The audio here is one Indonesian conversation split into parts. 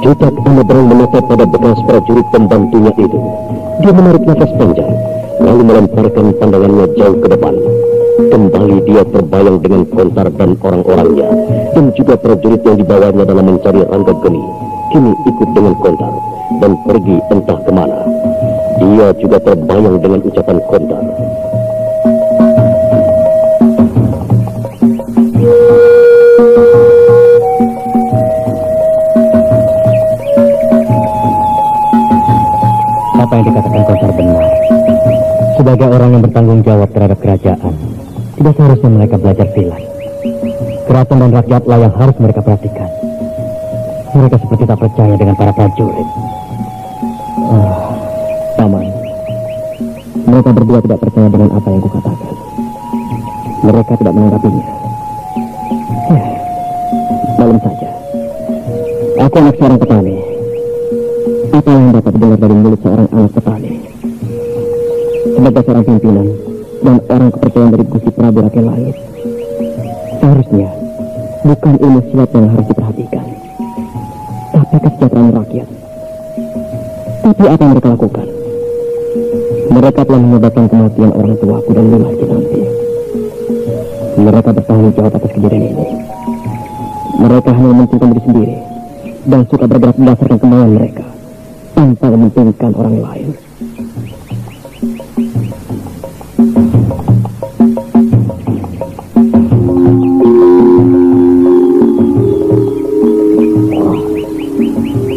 Jutak Anabrang menatap pada bekas prajurit pembantunya itu. Dia menarik nafas panjang, lalu melemparkan pandangannya jauh ke depan. Kembali dia terbayang dengan Kontar dan orang-orangnya, dan juga prajurit yang dibawanya dalam mencari Rangga Geni. Kini ikut dengan Kontar dan pergi entah kemana. Dia juga terbayang dengan ucapan Kontar. Apa yang dikatakan Kontar benar. Sebagai orang yang bertanggung jawab terhadap kerajaan, tidak seharusnya mereka belajar silat. Keraton dan rakyatlah yang harus mereka perhatikan. Mereka seperti tak percaya dengan para prajurit. Paman, mereka berdua tidak percaya dengan apa yang kukatakan. Mereka tidak menanggapinya. Malam saja. Aku anak seorang petani. Apa yang dapat dengar dari mulut seorang anak petani? Sebagai seorang pimpinan dan orang kepercayaan dari Gusti Prabu Rakyat Langit, seharusnya bukan ilmu silat yang harus diperhatikan, tapi kesejahteraan rakyat. Tapi apa yang mereka lakukan? Mereka telah menyebabkan kematian orang tuaku dan Lima nanti. Mereka bertanggung jawab atas kejadian ini. Mereka hanya mementingkan diri sendiri dan suka bergerak berdasarkan kemauan mereka tanpa mementingkan orang lain.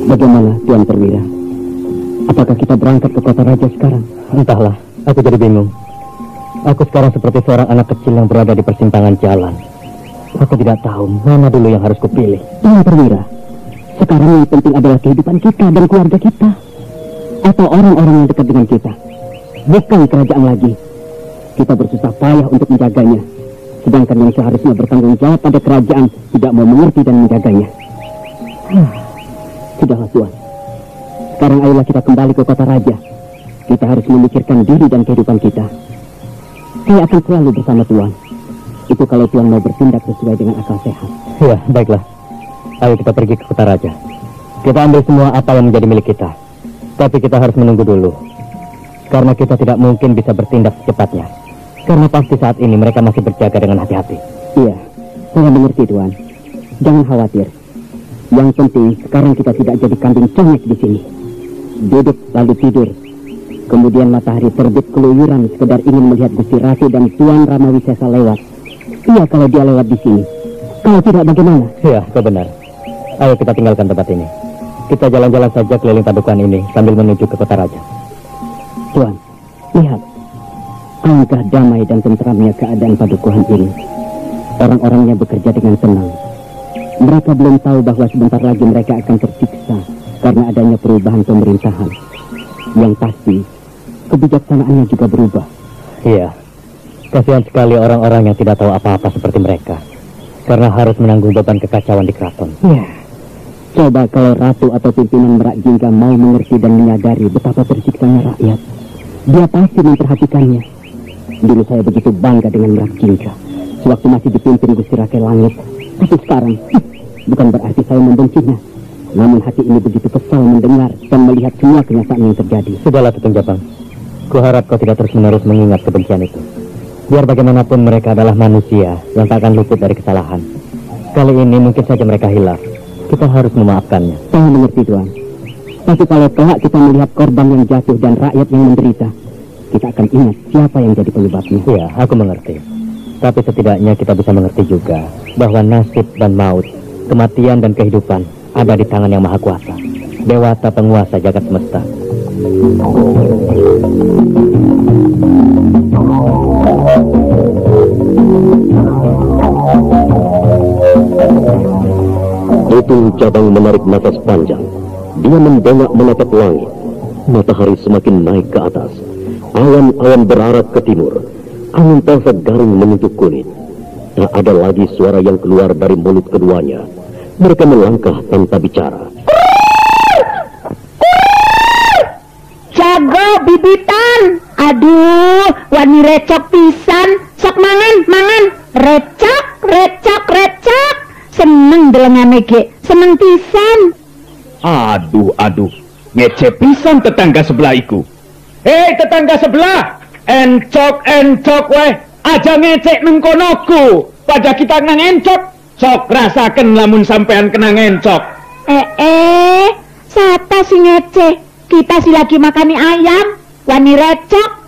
Bagaimana, Tuan Perwira? Apakah kita berangkat ke kota raja sekarang? Entahlah, aku jadi bingung. Aku sekarang seperti seorang anak kecil yang berada di persimpangan jalan. Aku tidak tahu mana dulu yang harus kupilih. Tuan Perwira, sekarang yang penting adalah kehidupan kita dan keluarga kita. Atau orang-orang yang dekat dengan kita. Bukan kerajaan lagi. Kita bersusah payah untuk menjaganya. Sedangkan yang seharusnya bertanggung jawab pada kerajaan tidak mau mengerti dan menjaganya. Sudahlah Tuan. Sekarang ayolah kita kembali ke kota raja. Kita harus memikirkan diri dan kehidupan kita. Saya akan selalu bersama Tuan. Itu kalau Tuan mau bertindak sesuai dengan akal sehat. Ya, baiklah. Ayo kita pergi ke kota raja. Kita ambil semua apa yang menjadi milik kita. Tapi kita harus menunggu dulu. Karena kita tidak mungkin bisa bertindak secepatnya. Karena pasti saat ini mereka masih berjaga dengan hati-hati. Iya, saya mengerti Tuan. Jangan khawatir. Yang penting sekarang kita tidak jadi kambing congek di sini. Duduk lalu tidur. Kemudian matahari terbit keluyuran sekedar ingin melihat Gusti Ratu dan Tuan Ramawisesa lewat. Iya kalau dia lewat di sini. Kalau tidak bagaimana? Iya, kau benar. Ayo kita tinggalkan tempat ini. Kita jalan-jalan saja keliling padukan ini sambil menuju ke kota raja. Tuan, lihat. Alangkah damai dan tentramnya keadaan padukuhan ini. Orang-orangnya bekerja dengan tenang. Mereka belum tahu bahwa sebentar lagi mereka akan tersiksa karena adanya perubahan pemerintahan. Yang pasti, kebijaksanaannya juga berubah. Iya, kasihan sekali orang-orang yang tidak tahu apa-apa seperti mereka. Karena harus menanggung beban kekacauan di keraton. Iya, coba kalau ratu atau pimpinan Merak Jingga mau mengerti dan menyadari betapa tersiksanya rakyat. Dia pasti memperhatikannya. Dulu saya begitu bangga dengan Merak Jingga sewaktu masih dipimpin Gusti Rakyat Langit. Tapi sekarang, bukan berarti saya membencinya. Namun hati ini begitu kesal mendengar dan melihat semua kenyataan yang terjadi. Sudahlah Tutong Jabang. Kuharap kau tidak terus-menerus mengingat kebencian itu. Biar bagaimanapun mereka adalah manusia yang tak akan luput dari kesalahan. Kali ini mungkin saja mereka hilaf. Kita harus memaafkannya. Saya mengerti Tuan. Tapi kalau kelak kita melihat korban yang jatuh dan rakyat yang menderita, kita akan ingat siapa yang jadi penyebabnya. Iya, aku mengerti. Tapi setidaknya kita bisa mengerti juga bahwa nasib dan maut, kematian dan kehidupan ada di tangan yang maha kuasa, Dewata penguasa jagat semesta. Tutong Jabang menarik nafas panjang. Dia mendongak menatap langit. Matahari semakin naik ke atas. Awan-awan berarah ke timur. Angin terasa garing menyentuh kulit. Tak ada lagi suara yang keluar dari mulut keduanya. Mereka melangkah tanpa bicara. Jago bibitan. Aduh, wani recok pisan. Sok mangan, mangan. Recok. recok. Seneng delengane ge, seneng pisan. Aduh, ngece pisan tetangga sebelah iku. Hei tetangga sebelah, encok weh, aja ngecek neng konoku. Pada kita nang encok, sok rasaken lamun sampean kena encok. Sapa si ngece? Kita si lagi makani ayam, wani recok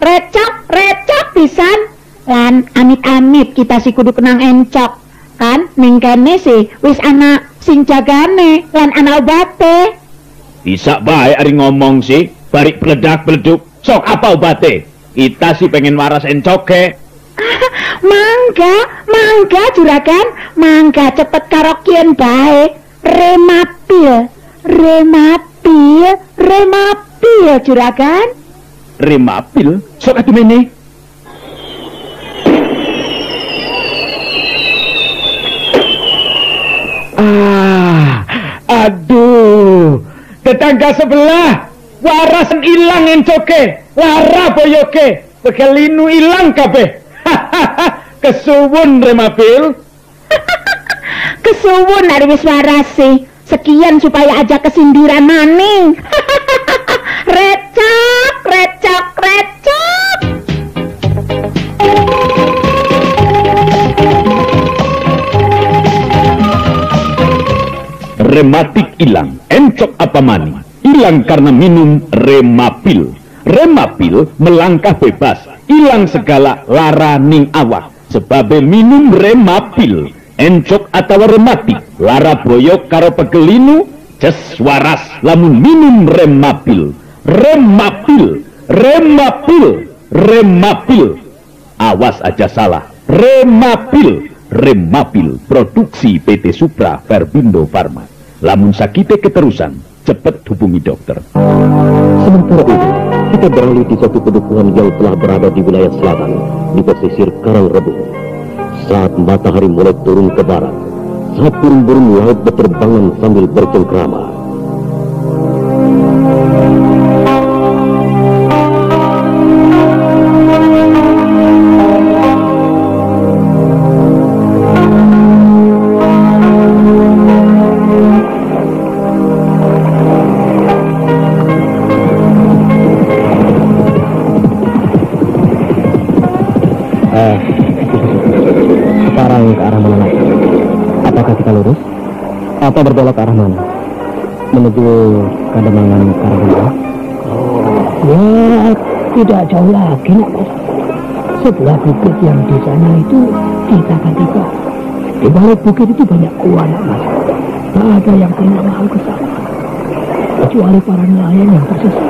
pisan. Lan amit-amit kita si kudu kenang encok. Kan ning kene sih wis ana sing jagane lan ana obate. Bisa bae ari ngomong sih, barik beledak-beleduk. Sok apa obate? Kita sih pengen waras encoke. Mangga juragan, mangga cepet karokien bae. Remapil juragan. Remapil? Sok atuh mene. Aduh, tetangga sebelah warasan ilang encoke, lara boyoke, begelinu ilang kabeh. Kesuwun Remapil. Kesuwun ari wis warase. Sekian supaya aja kesindiran maning. Recok. Rematik ilang, encok apa mani? Ilang karena minum Remapil. Remapil melangkah bebas, ilang segala lara ning awak. Sebab minum Remapil, encok atau rematik, lara boyok karo pegelinu, ces waras lamun minum Remapil. Remapil. Awas aja salah, Remapil, produksi PT Supra Verbindo Farma. Lamun sakite keterusan, cepet hubungi dokter. Sementara itu, kita beralih di satu pedukuhan yang telah berada di wilayah selatan, di pesisir Karangrebung. Saat matahari mulai turun ke barat, saat burung-burung laut berterbangan sambil bercengkrama. Sekarang ke arah mana lagi? Apakah kita lurus? Atau berbelok ke arah mana? Menuju Kademangan Karangrebung? Ya, tidak jauh lagi, nak bos. Sebelah bukit yang di sana itu kita akan tiba. Di balik bukit itu banyak gua, nak mas. Tak ada yang pernah mau ke sana, kecuali para nelayan yang tersesat.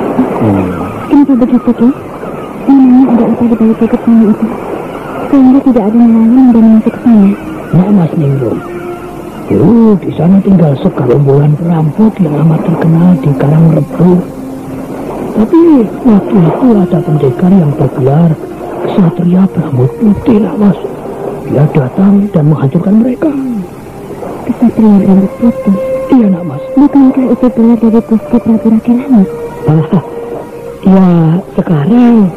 Kenapa begitu, Ki? Memangnya ada apa di balik bukit sana itu? Sehingga tidak ada nelayan yang berani masuk ke sana. Nak mas Ningrum, dulu di sana tinggal segerombolan perampok yang amat terkenal di Karangrebung. Tapi waktu itu ada pendekar yang bergelar Ksatria Berambut Putih, nak mas. Dia datang dan menghancurkan mereka. Ksatria Berambut Putih? Iya, nak mas. Bukankah itu gelar dari Gusti Prabu Rakyat? Ya, sekarang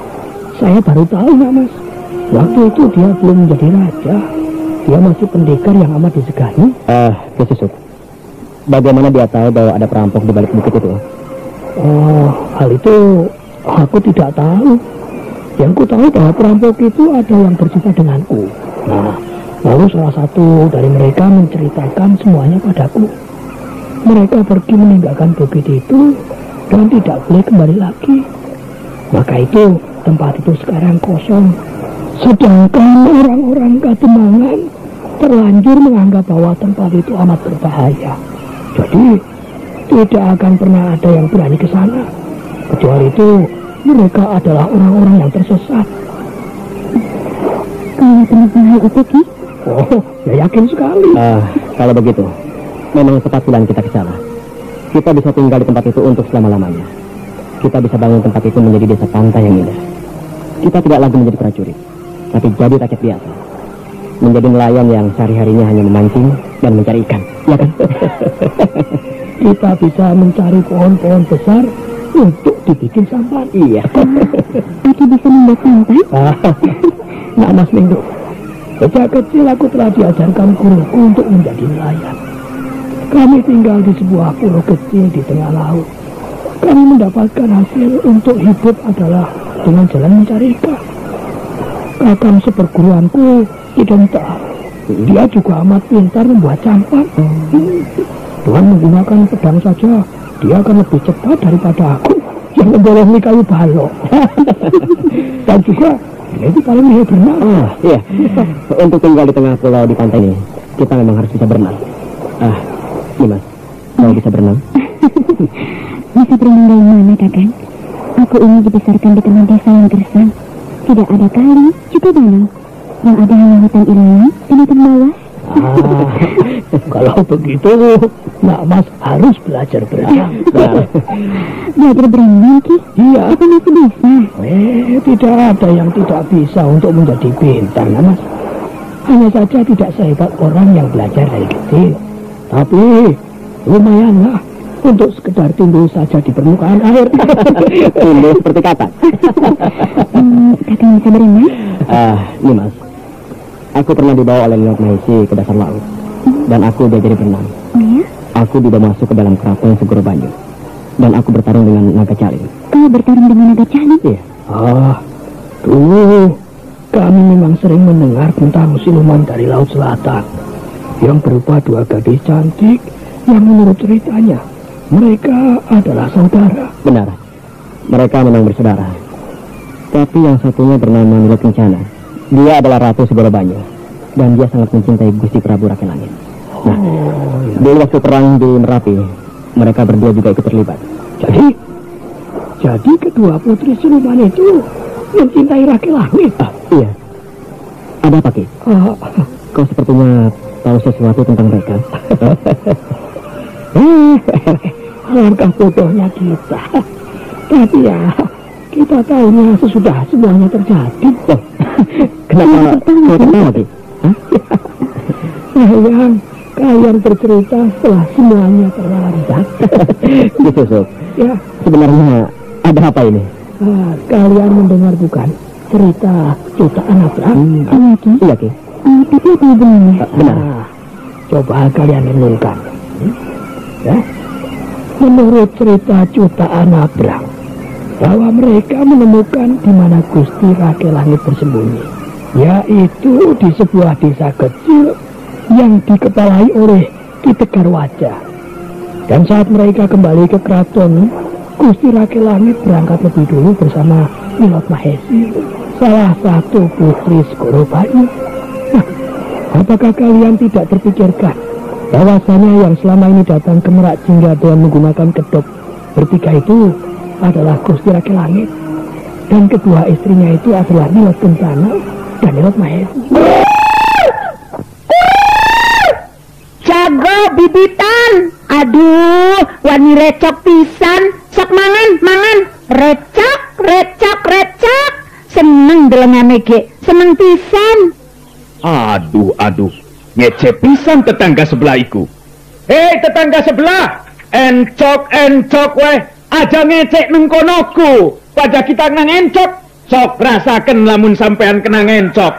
saya baru tahu, nak mas. Waktu itu dia belum menjadi raja. Dia masih pendekar yang amat disegani. Kesusuk. Bagaimana dia tahu bahwa ada perampok di balik bukit itu? Oh, hal itu aku tidak tahu. Yang ku tahu bahwa perampok itu ada yang berjumpa denganku. Nah, lalu salah satu dari mereka menceritakan semuanya padaku. Mereka pergi meninggalkan bukit itu dan tidak boleh kembali lagi. Maka itu tempat itu sekarang kosong. Sedangkan orang-orang Kademangan terlanjur menganggap bahwa tempat itu amat berbahaya. Jadi tidak akan pernah ada yang berani ke sana. Kecuali itu mereka adalah orang-orang yang tersesat. Kalau benar-benar itu, Ki? Oh, ya yakin sekali. Kalau begitu, memang tepat pilihan kita ke sana. Kita bisa tinggal di tempat itu untuk selama-lamanya. Kita bisa bangun tempat itu menjadi desa pantai yang indah. Kita tidak lagi menjadi prajurit, tapi jadi rakyat biasa. Menjadi nelayan yang sehari-harinya hanya memancing dan mencari ikan, ya kan? Kita bisa mencari pohon-pohon besar untuk dibikin sampan. Iya. Aki bisa membuat sampan? Nah, Mas Minggu, Sejak kecil aku telah diajarkan guruku untuk menjadi nelayan. Kami tinggal di sebuah pulau kecil di tengah laut. Kami mendapatkan hasil untuk hidup adalah dengan jalan mencari ikan. Kakang seperguruanku Kidenta, dia juga amat pintar membuat campak. Tuhan menggunakan pedang saja, dia akan lebih cepat daripada aku yang membolongi kayu balok. Dan juga dia itu paling bisa berenang. Iya. Untuk tinggal di tengah pulau di pantai ini, kita memang harus bisa berenang. Nimas, kau bisa berenang? Bisa berenang dari mana, Kakang? Aku ini dibesarkan di tengah desa yang gersang. Tidak ada kali, juga danau. Yang ada hanya hutan ilalang dan hutan bawah. Kalau begitu, Nak Mas harus belajar berenang. Belajar berenang, Ki? Iya. Apa masih bisa? Tidak ada yang tidak bisa untuk menjadi pintar, Nak Mas. Hanya saja tidak sehebat orang yang belajar dari kecil. Tapi lumayanlah untuk sekedar timbul saja di permukaan air. Timbul seperti katak. Kakang bisa berenang? Nimas, aku pernah dibawa oleh Lord Mahesi ke dasar laut, dan aku diajari berenang. Oh ya? Aku dibawa masuk ke dalam keraton Segoro Banyu, dan aku bertarung dengan naga Caling. Kau bertarung dengan naga Caling? Iya. Dulu kami memang sering mendengar tentang siluman dari Laut Selatan yang berupa dua gadis cantik yang menurut ceritanya mereka adalah saudara. Benar, mereka memang bersaudara. Tapi yang satunya bernama Nilai Kencana. Dia adalah Ratu Segoro Banyu, dan dia sangat mencintai Gusti Prabu Rake Langit. Nah, dulu waktu perang di Merapi, mereka berdua juga ikut terlibat. Jadi kedua putri siluman itu mencintai Rake Langit. Iya. Ada apa, Ki? Kau sepertinya tahu sesuatu tentang mereka. Alangkah bodohnya kita. Tapi ya, kita tahunya sesudah semuanya terjadi. Kenapa kau tertawa, Ki? Sayang, kalian bercerita setelah semuanya terlambat. Disusuk. Ya, sebenarnya ada apa ini? Kalian mendengar bukan cerita jutaan Abraham? Iya, Ki. Tapi apa hubungannya? Benar. Coba kalian renungkan. Ya. Menurut cerita jutaan Abraham, bahwa mereka menemukan di mana Gusti Rake Langit bersembunyi, yaitu di sebuah desa kecil yang dikepalai oleh Ki Tegar Wajah. Dan saat mereka kembali ke keraton, Gusti Rake Langit berangkat lebih dulu bersama Nilot Mahesi, salah satu putri Segoro Banyu. Nah, apakah kalian tidak terpikirkan bahwasanya yang selama ini datang ke Merak Jingga dengan menggunakan kedok bertiga itu adalah Gusti Rake Langit, dan kedua istrinya itu adalah Nilot Kencana dan Nilot Mahesi. Jago bibitan, aduh, wani recok pisan, sok mangan, recok, seneng delengane ge, seneng pisan. Aduh, ngece pisan tetangga sebelah iku. Hei tetangga sebelah, encok weh, aja ngecek neng konoku. Pada kita nang encok, sok rasaken lamun sampean kena encok.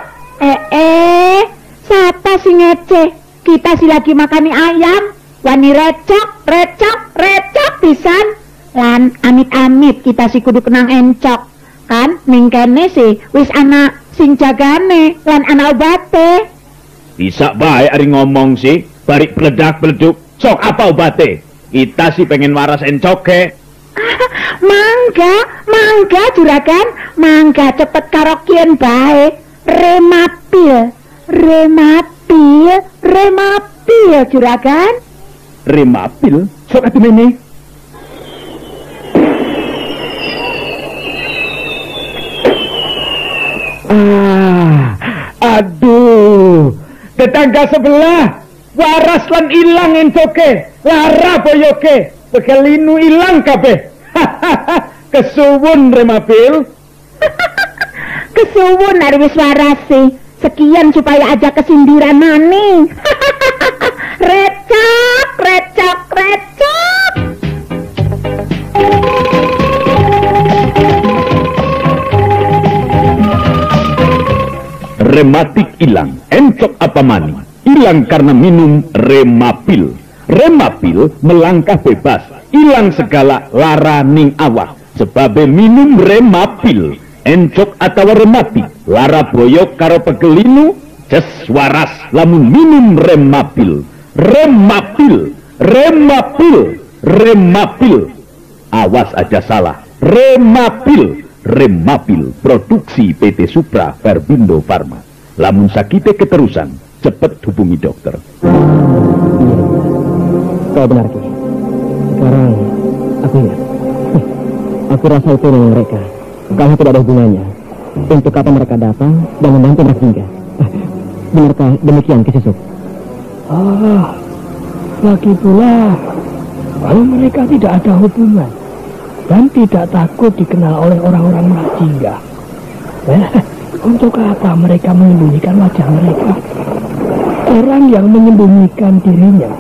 Siapa sih ngeceh? Kita si lagi makani ayam, wani recok pisan. Lan amit-amit kita si kudu kenang encok. Kan mingkene sih wis anak sing jagane lan anak obate. Bisa baik ari ngomong sih, barik beledak-beleduk. Sok apa obate? Kita sih pengen waras encoke. Mangga juragan, mangga cepet karaokean bae. Remapil juragan. Remapil? Sok atuh mene. Aduh, tetangga sebelah waras lan ilang encoke, lara boyoke, begelinu ilang kabeh. Kesuwun Remapil. Kesuwun ari wis waras sih. Sekian supaya aja kesindiran maning. Recok. Rematik ilang, encok apa mani, hilang karena minum remapil. Remapil melangkah bebas, hilang segala lara ning awak. Sebab minum remapil, encok atau rematik, lara boyok karo pegelinu, jes waras lamun minum remapil. Remapil, remapil, remapil. Awas aja salah, remapil. Remapil, produksi PT Supra Verbindo Farma. Lamun sakite keterusan, cepet hubungi dokter. Kau benar, Ki. Sekarang, aku ingat. Aku rasa itu dengan mereka. Kalau tidak ada hubungannya, untuk apa mereka datang dan membantu Mas Jingga? Benarkah demikian, Ki Susuk? Lagi pula, kalau mereka tidak ada hubungan dan tidak takut dikenal oleh orang-orang Jingga, untuk apa mereka menyembunyikan wajah mereka? Orang yang menyembunyikan dirinya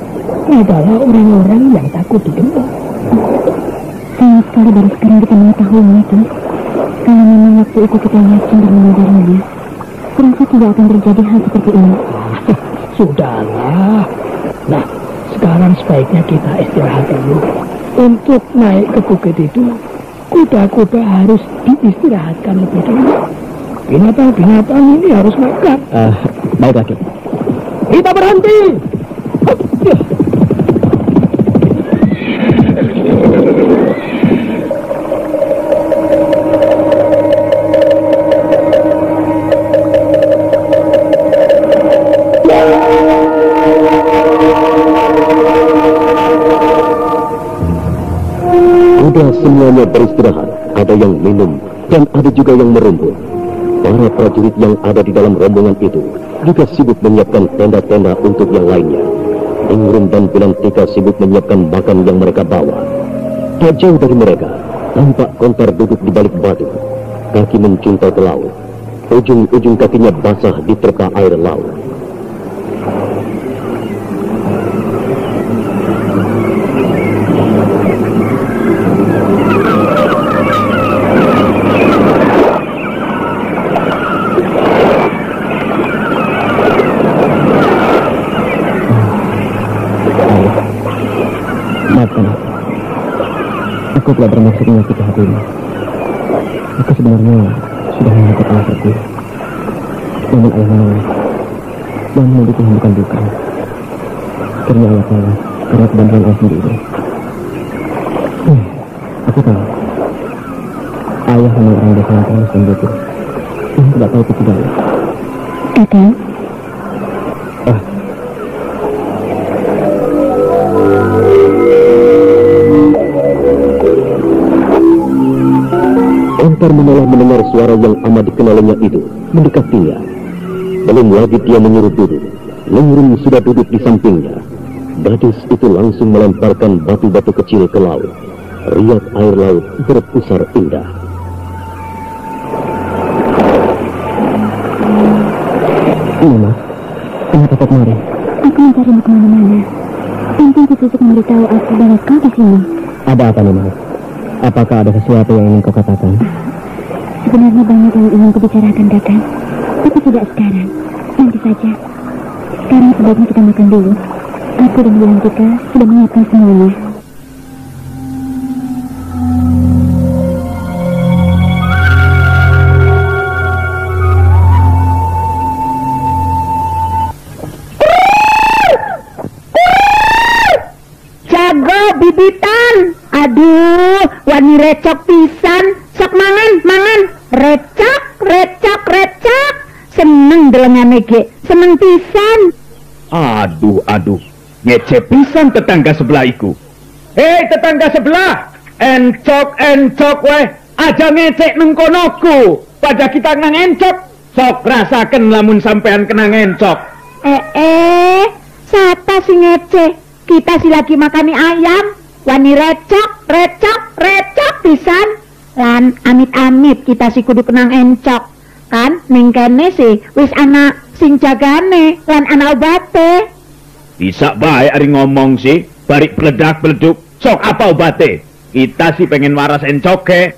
adalah orang-orang yang takut dikenal. Sayang sekali baru sekarang kita mengetahuinya, Ki. Kalau memang waktu itu kita yakin dan menyadarinya, kurasa tidak akan terjadi hal seperti ini. Sudahlah. Nah, sekarang sebaiknya kita istirahat dulu. Untuk naik ke bukit itu, kuda-kuda harus diistirahatkan lebih dulu. Binatang-binatang ini harus makan. Baiklah, Ki. Kita berhenti. Sudah semuanya beristirahat, ada yang minum dan ada juga yang merumput. Para prajurit yang ada di dalam rombongan itu juga sibuk menyiapkan tenda-tenda untuk yang lainnya. Ingrum dan Bilantika sibuk menyiapkan makan yang mereka bawa. Tak jauh dari mereka, tampak Kontar duduk di balik batu, kaki mencuntai ke laut. Ujung-ujung kakinya basah diterpa air laut. Maafkan aku. Aku tidak bermaksud menyakiti hatimu. Aku sebenarnya sudah menangkap anakku. Namun ayah menolak. Dan menurutku bukan duka. Karena ayah kalah karena kebantuan ayah sendiri. Aku tahu. Ayah hanya orang desa yang polos dan bodoh. Yang tidak tahu itu tidak. Kakak, Kontar menoleh mendengar suara yang amat dikenalinya itu mendekatinya. Belum lagi dia menyuruh duduk, Lengrum sudah duduk di sampingnya. Gadis itu langsung melemparkan batu-batu kecil ke laut. Riak air laut berpusar indah. Nima, kenapa kau kemari? aku mencarimu kemana-mana. Penting Susuk memberitahu aku bahwa kau di sini. Ada apa, Nima? Apakah ada sesuatu yang ingin kau katakan? Sebenarnya banyak yang ingin kubicarakan, Kakak. Tapi tidak sekarang. Nanti saja. Sekarang sebaiknya kita makan dulu. Aku dan Bilantika sudah menyiapkan semuanya. Jago bibitan. Aduh, wani recok pisan. Sok mangan. Recok. Seneng delengane ge. Seneng pisan. Aduh. Ngece pisan tetangga sebelah iku. Hei tetangga sebelah. Encok weh. Aja ngecek neng konoku. Pada kita nang encok. Sok rasaken lamun sampean kena encok. Siapa sih ngece? Kita si lagi makani ayam. Wani recok pisan. Lan amit-amit kita si kudu kenang encok. Kan ning kene sih wis ana sing jagane lan ana obate. Bisa baik ari ngomong sih. Barik beledak-beleduk. Sok apa obate? Kita sih pengen waras encoke.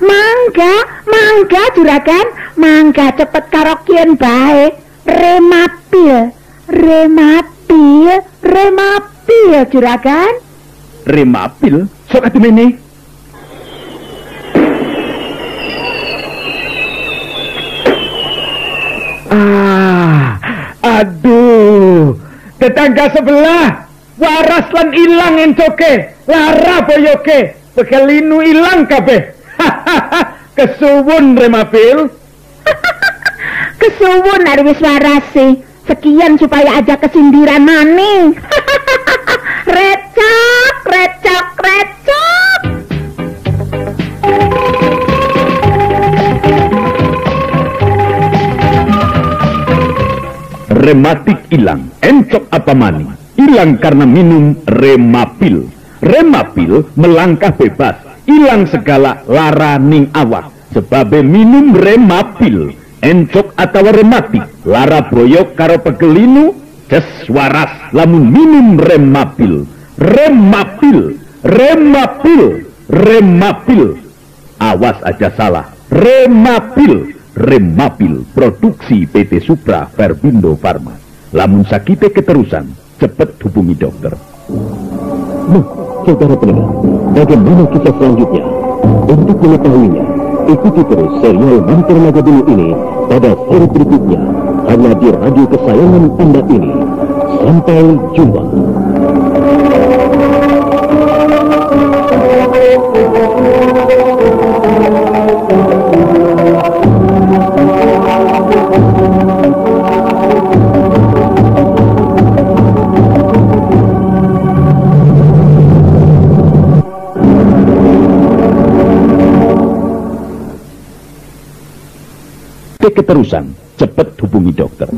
Mangga juragan. Mangga cepet karaokean bae. Remapil, juragan. Remapil? Sok atuh mene. Aduh, tetangga sebelah waras lan ilang encoke, lara boyoke, bekelinu ilang kabeh. Kesuwun Remapil. Kesuwun ari wis warase. Sekian supaya aja kesindiran maning. Recok. Rematik ilang, encok apa mani? Ilang karena minum Remapil. Remapil melangkah bebas, ilang segala lara ning awak. Sebabe minum Remapil, encok atau rematik, lara boyok karo pegelinu, jes waras lamun minum Remapil. Remapil. Awas aja salah. Remapil produksi PT Supra Verbindo Farma. Lamun sakite keterusan, cepet hubungi dokter. Nah, saudara pendengar, bagaimana kisah selanjutnya? Untuk mengetahuinya, ikuti terus serial Monster Nagadulu ini pada seri berikutnya hanya di radio kesayangan Anda ini. Sampai jumpa. Keterusan, cepet hubungi dokter.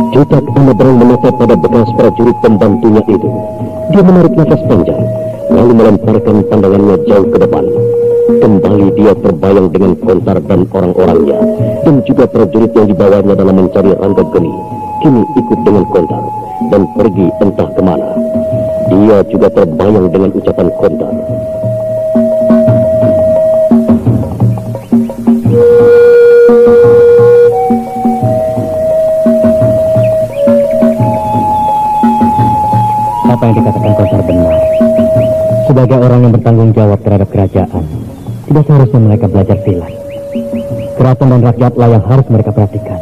Jutak Amadrang menatap pada bekas prajurit pembantunya itu. Dia menarik nafas panjang, lalu melemparkan pandangannya jauh ke depan. Kembali dia terbayang dengan Kontar dan orang-orangnya, dan juga prajurit yang dibawanya dalam mencari Rangga Geni. Kini ikut dengan Kontar dan pergi entah kemana. Dia juga terbayang dengan ucapan Kontar. Apa yang dikatakan Kontar benar. Sebagai orang yang bertanggung jawab terhadap kerajaan, tidak seharusnya mereka belajar silat. Keraton dan rakyatlah yang harus mereka perhatikan.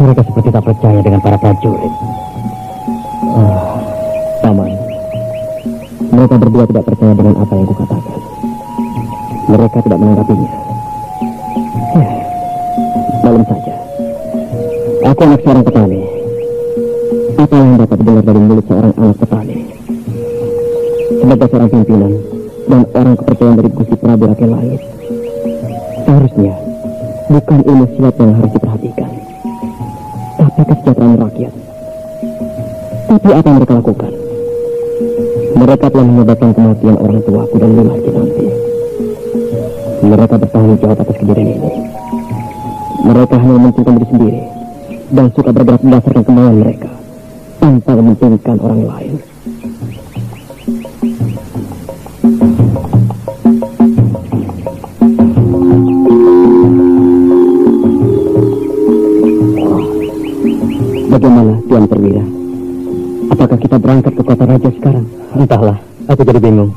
Mereka seperti tak percaya dengan para prajurit. Paman, mereka berdua tidak percaya dengan apa yang kukatakan. Mereka tidak menanggapinya. Malam saja. Aku anak seorang petani. Apa yang dapat dengar dari mulut seorang anak petani? Sebagai seorang pimpinan dan orang kepercayaan dari Gusti Prabu Rakyat Langit, seharusnya bukan ilmu silat yang harus diperhatikan, tapi kesejahteraan rakyat. Tapi apa yang mereka lakukan? Mereka telah menyebabkan kematian orang tuaku dan Lima nanti. Mereka bertanggung jawab atas kejadian ini. Mereka hanya mementingkan diri sendiri dan suka bergerak berdasarkan kemauan mereka, tanpa mementingkan orang lain. Bagaimana Tuan Perwira? Apakah kita berangkat ke kota raja sekarang? Entahlah, aku jadi bingung.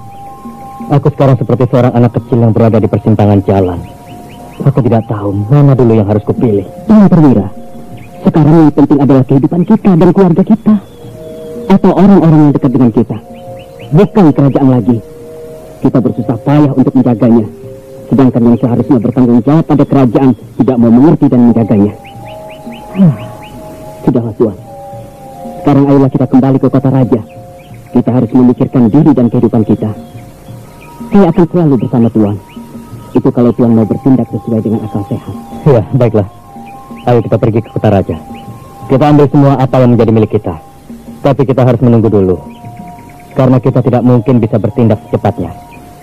Aku sekarang seperti seorang anak kecil yang berada di persimpangan jalan. Aku tidak tahu mana dulu yang harus kupilih. Tuan Perwira, sekarang yang penting adalah kehidupan kita dan keluarga kita, atau orang-orang yang dekat dengan kita, bukan kerajaan lagi. Kita bersusah payah untuk menjaganya, sedangkan yang seharusnya bertanggung jawab pada kerajaan tidak mau mengerti dan menjaganya. Sudahlah Tuan, sekarang ayolah kita kembali ke kota raja. Kita harus memikirkan diri dan kehidupan kita. Saya akan selalu bersama Tuan. Itu kalau Tuan mau bertindak sesuai dengan akal sehat. Ya, baiklah. Ayo kita pergi ke kota raja. Kita ambil semua apa yang menjadi milik kita. Tapi kita harus menunggu dulu. Karena kita tidak mungkin bisa bertindak secepatnya.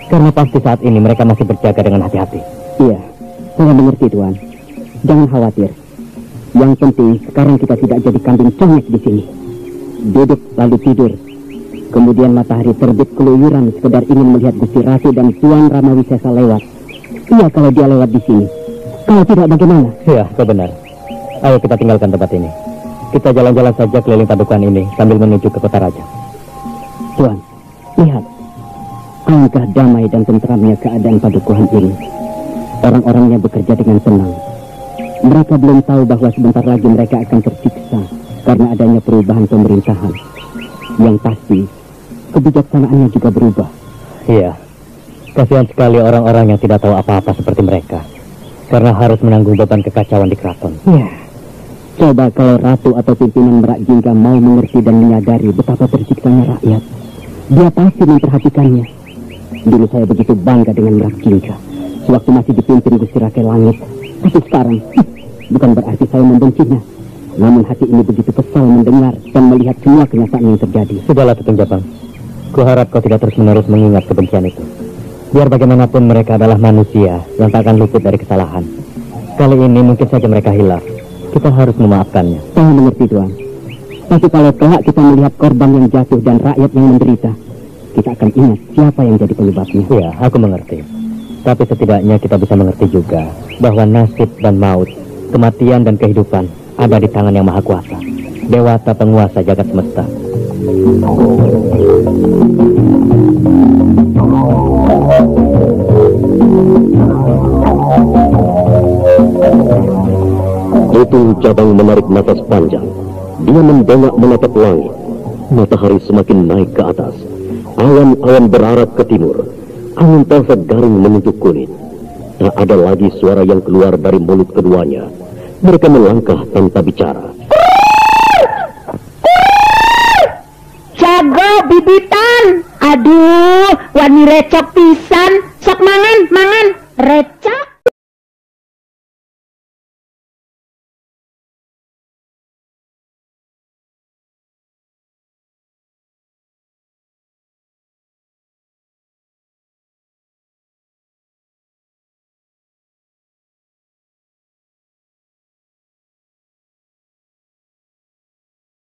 Karena pasti saat ini mereka masih berjaga dengan hati-hati. Iya, saya mengerti Tuan. Jangan khawatir. Yang penting sekarang kita tidak jadi kambing congek di sini. Duduk lalu tidur. Kemudian matahari terbit keluyuran sekedar ingin melihat Gusti Ratu dan Tuan Ramawisesa lewat. Iya, kalau dia lewat di sini. Kalau tidak, bagaimana? Ya, kau benar. Ayo kita tinggalkan tempat ini. Kita jalan-jalan saja keliling padukuhan ini sambil menuju ke kota raja. Tuan, lihat. Alangkah damai dan tentramnya keadaan padukuhan ini. Orang-orangnya bekerja dengan tenang. Mereka belum tahu bahwa sebentar lagi mereka akan tersiksa karena adanya perubahan pemerintahan. Yang pasti, kebijaksanaannya juga berubah. Iya, kasihan sekali orang-orang yang tidak tahu apa-apa seperti mereka. Karena harus menanggung beban kekacauan di keraton. Ya, coba kalau ratu atau pimpinan Merak Jingga mau mengerti dan menyadari betapa tersiksanya rakyat. Dia pasti memperhatikannya. Dulu saya begitu bangga dengan Merak Jingga sewaktu masih dipimpin Gusti Rake Langit. Tapi sekarang, bukan berarti saya membencinya. Namun hati ini begitu kesal mendengar dan melihat semua kenyataan yang terjadi. Sudahlah, Tutun Jabang. Kuharap kau tidak terus-menerus mengingat kebencian itu. Biar bagaimanapun mereka adalah manusia yang tak akan luput dari kesalahan. Kali ini mungkin saja mereka hilaf. Kita harus memaafkannya. Saya mengerti, Tuan. Tapi kalau kelak kita melihat korban yang jatuh dan rakyat yang menderita, kita akan ingat siapa yang jadi penyebabnya. Ya, aku mengerti. Tapi setidaknya kita bisa mengerti juga bahwa nasib dan maut, kematian dan kehidupan ada di tangan Yang Maha Kuasa, Dewata Penguasa Jagat Semesta. Tutun Jabang menarik nafas panjang. Dia mendongak menatap langit. Matahari semakin naik ke atas. Awan-awan berarah ke timur. Angin terasa garing menyentuh kulit. Tak ada lagi suara yang keluar dari mulut keduanya. Mereka melangkah tanpa bicara. Jago bibitan. Aduh, wani recok pisan. Sok mangan, recok.